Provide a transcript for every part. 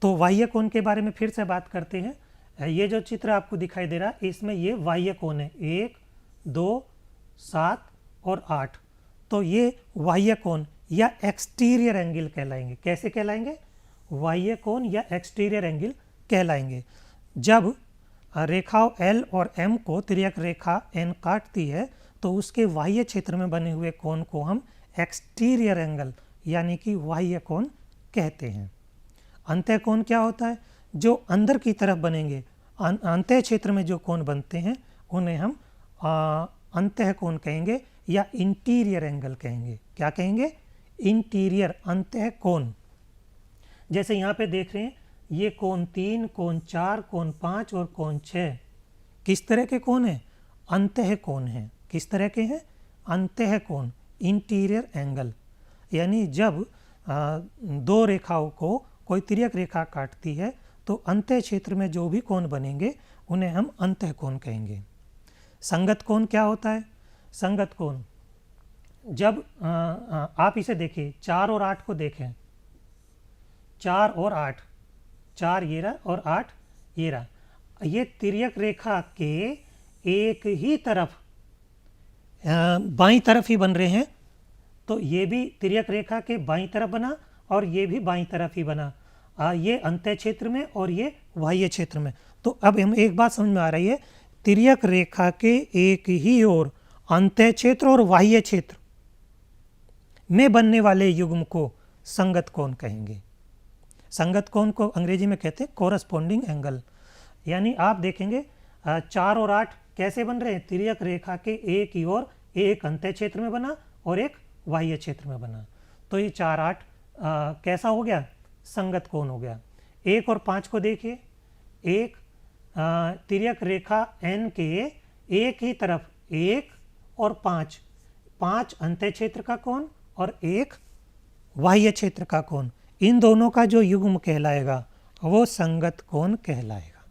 तो बाह्य कोण के बारे में फिर से बात करते हैं। ये जो चित्र आपको दिखाई दे रहा है इसमें ये बाह्य कोण है 1, 2, 7 और 8। तो ये बाह्य कोण या एक्सटीरियर एंगल कहलाएंगे। कैसे कहलाएंगे? बाह्य कोण या एक्सटीरियर एंगल कहलाएंगे। जब रेखाओं L और M को तिर्यक रेखा N काटती है तो उसके बाह्य क्षेत्र में बने हुए कोण को हम एक्सटीरियर एंगल यानी कि बाह्य कोण कहते हैं। अंतः कोण क्या होता है? जो अंदर की तरफ बनेंगे, अंतः क्षेत्र में जो कोण बनते हैं उन्हें हम अंतः कोण कहेंगे या इंटीरियर एंगल कहेंगे। क्या कहेंगे? इंटीरियर, अंतः कोण। जैसे यहाँ पे देख रहे हैं ये कोण 3, कोण 4, कोण 5 और कोण 6 किस तरह के कोण हैं? अंतः कोण हैं। किस तरह के हैं? अंतः कोण, इंटीरियर एंगल। यानी जब दो रेखाओं को कोई तिर्यक रेखा काटती है तो अंतः क्षेत्र में जो भी कोण बनेंगे उन्हें हम अंतः कोण कहेंगे। संगत कोण क्या होता है? संगत कोण जब आप इसे देखिए 4 और 8 को देखें, 4 और 8, 4 ये रहा और 8 ये रहा, ये तिर्यक रेखा के एक ही तरफ बाईं तरफ ही बन रहे हैं। तो ये भी तिर्यक रेखा के बाईं तरफ बना और ये भी बाईं तरफ ही बना, ये अंतः क्षेत्र में और ये बाह्य क्षेत्र में। तो अब हम एक बात समझ में आ रही है, तिर्यक रेखा के एक ही ओर अंतः क्षेत्र और बाह्य क्षेत्र में बनने वाले युग्म को संगत कोण कहेंगे। संगत कोण को अंग्रेजी में कहते हैं कोरस्पॉन्डिंग एंगल। यानी आप देखेंगे 4 और 8 कैसे बन रहे हैं? तिर्यक रेखा के एक ही ओर एक अंतः क्षेत्र में बना और एक बाह्य क्षेत्र में बना। तो ये 4, 8 कैसा हो गया? संगत कोण हो गया। 1 और 5 को देखिए, एक तिर्यक रेखा N के एक ही तरफ 1 और 5, 5 अंतः क्षेत्र का कोण और एक बाह्य क्षेत्र का कोण, इन दोनों का जो युग्म कहलाएगा वो संगत कोण कहलाएगा।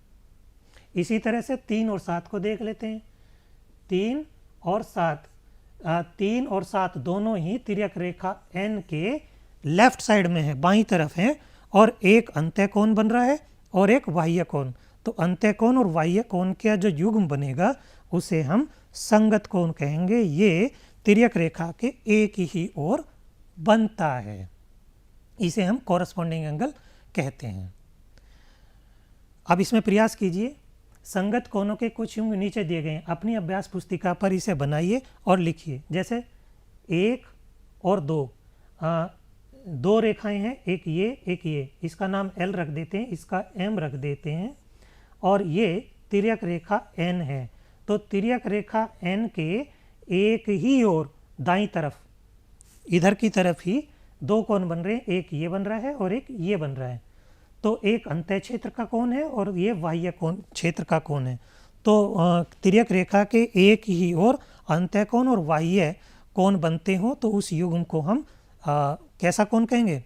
इसी तरह से 3 और 7 को देख लेते हैं। 3 और 7, 3 और 7 दोनों ही तिर्यक रेखा N के लेफ्ट साइड में है, बाईं तरफ है, और एक अंतः कोण बन रहा है और एक बाह्य कोण। तो अंतः कोण और बाह्य कोण का जो युग्म बनेगा उसे हम संगत कोण कहेंगे। ये तिर्यक रेखा के एक ही ओर बनता है, इसे हम कोरस्पॉन्डिंग एंगल कहते हैं। अब इसमें प्रयास कीजिए, संगत कोणों के कुछ युग्म नीचे दिए गए हैं, अपनी अभ्यास पुस्तिका पर इसे बनाइए और लिखिए। जैसे 1 और 2, 2 रेखाएं हैं, एक ये, इसका नाम L रख देते हैं, इसका M रख देते हैं, और ये तिर्यक रेखा N है। तो तिर्यक रेखा N के एक ही ओर दाईं तरफ, इधर की तरफ ही 2 कोण बन रहे हैं, एक ये बन रहा है और एक ये बन रहा है। तो एक अंतः क्षेत्र का कोण है और ये बाह्य कोण क्षेत्र का कोण है। तो तिर्यक रेखा के एक ही ओर अंतः कोण और बाह्य कोण बनते हो तो उस युग्म को हम कैसा कोण कहेंगे?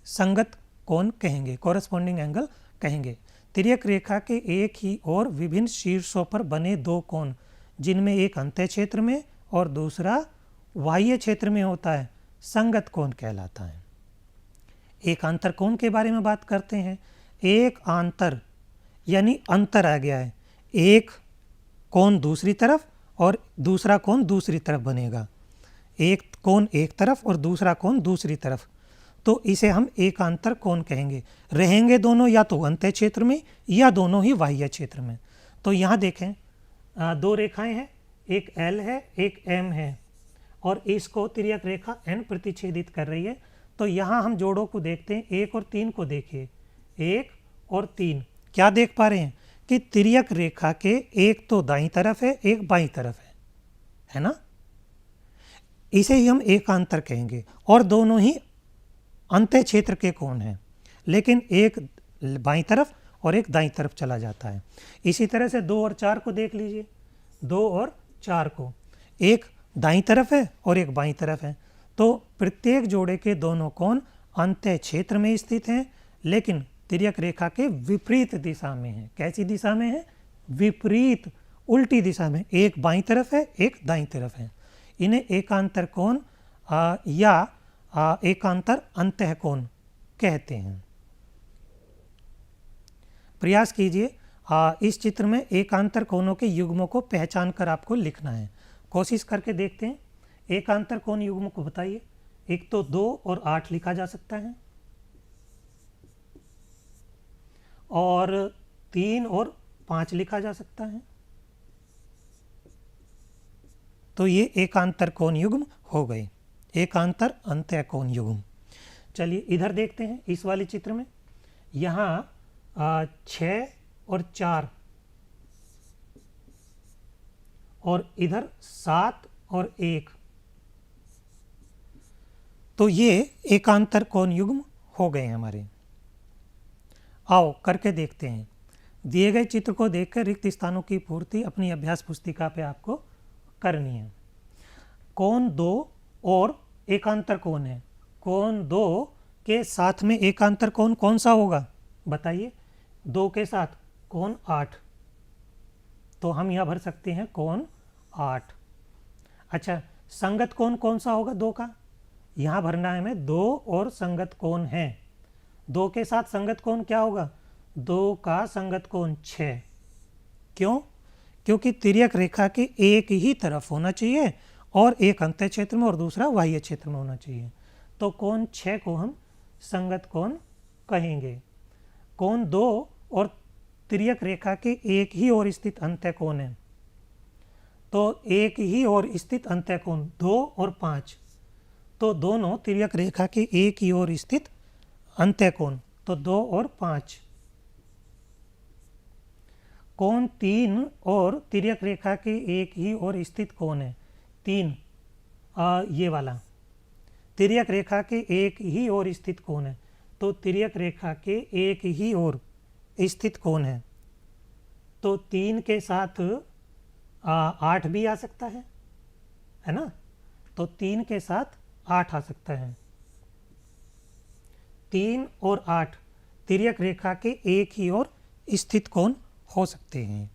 संगत कोण कहेंगे, कोरस्पॉन्डिंग एंगल कहेंगे। तिर्यक रेखा के एक ही ओर विभिन्न शीर्षों पर बने 2 कोण, जिनमें एक अंतः क्षेत्र में और दूसरा बाह्य क्षेत्र में होता है, संगत कोण कहलाता है। एक आंतर कोण के बारे में बात करते हैं। एक आंतर यानी अंतर आ गया है, एक कोण दूसरी तरफ और दूसरा कोण दूसरी तरफ बनेगा, एक कोण एक तरफ और दूसरा कोण दूसरी तरफ, तो इसे हम एकांतर कोण कहेंगे। रहेंगे दोनों या तो अंतः क्षेत्र में या दोनों ही बाह्य क्षेत्र में। तो यहाँ देखें 2 रेखाएं हैं, एक L है एक M है, और इसको तिर्यक रेखा N प्रतिच्छेदित कर रही है। तो यहाँ हम जोड़ों को देखते हैं, 1 और 3 को देखिए, 1 और 3 क्या देख पा रहे हैं कि तिर्यक रेखा के एक तो दाईं तरफ है एक बाईं तरफ है ना, इसे ही हम एकांतर कहेंगे, और दोनों ही अंतः क्षेत्र के कोण हैं, लेकिन एक बाईं तरफ और एक दाईं तरफ चला जाता है। इसी तरह से 2 और 4 को देख लीजिए, 2 और 4 को, एक दाईं तरफ है और एक बाईं तरफ है। तो प्रत्येक जोड़े के दोनों कोण अंतः क्षेत्र में स्थित हैं, लेकिन तिर्यक रेखा के विपरीत दिशा में है। कैसी दिशा में है? विपरीत, उल्टी दिशा में, एक बाईं तरफ है एक दाईं तरफ है। इन्हें एकांतर कोण या एकांतर अंतः कोण कहते हैं। प्रयास कीजिए इस चित्र में एकांतर कोणों के युग्मों को पहचान कर आपको लिखना है। कोशिश करके देखते हैं। एकांतर कोण युग्म को बताइए। एक तो 2 और 8 लिखा जा सकता है, और 3 और 5 लिखा जा सकता है। तो ये एकांतर कोण युग्म हो गए, एकांतर अंत्य कोण युग्म। चलिए इधर देखते हैं इस वाले चित्र में। यहाँ 6 और 4 और इधर 7 और 1, तो ये एकांतर कोण युग्म हो गए हमारे। आओ करके देखते हैं। दिए गए चित्र को देखकर रिक्त स्थानों की पूर्ति अपनी अभ्यास पुस्तिका पे आपको करनी है। कोण 2 और एकांतर कोण है। कोण 2 के साथ में एकांतर कोण कौन सा होगा बताइए। 2 के साथ कोण 8, तो हम यहाँ भर सकते हैं कोण 8। अच्छा, संगत कोण कौन सा होगा 2 का? यहाँ भरना है हमें 2 और संगत कोण है। 2 के साथ संगत कोण क्या होगा? 2 का संगत कोण 6। क्यों? क्योंकि तिर्यक रेखा के एक ही तरफ होना चाहिए और एक अंत्य क्षेत्र में और दूसरा बाह्य क्षेत्र में होना चाहिए। तो कोण 6 को हम संगत कोण कहेंगे। कोण 2 और तिर्यक रेखा के एक ही ओर स्थित अंत्य कोण है, तो एक ही ओर स्थित अंत्य कोण 2 और 5, तो दोनों तिर्यक रेखा के एक ही ओर स्थित अंत्य कोण, तो 2 और 5। कोण 3 और तिर्यक रेखा के एक ही ओर स्थित कोण है 3, ये वाला तिर्यक रेखा के एक ही ओर स्थित कोण है, तो तिर्यक रेखा के एक ही ओर स्थित कोण है, तो 3 के साथ 8 भी आ सकता है ना? तो 3 के साथ 8 आ सकता है। 3 और 8 तिर्यक रेखा के एक ही ओर स्थित कोण हो सकते हैं।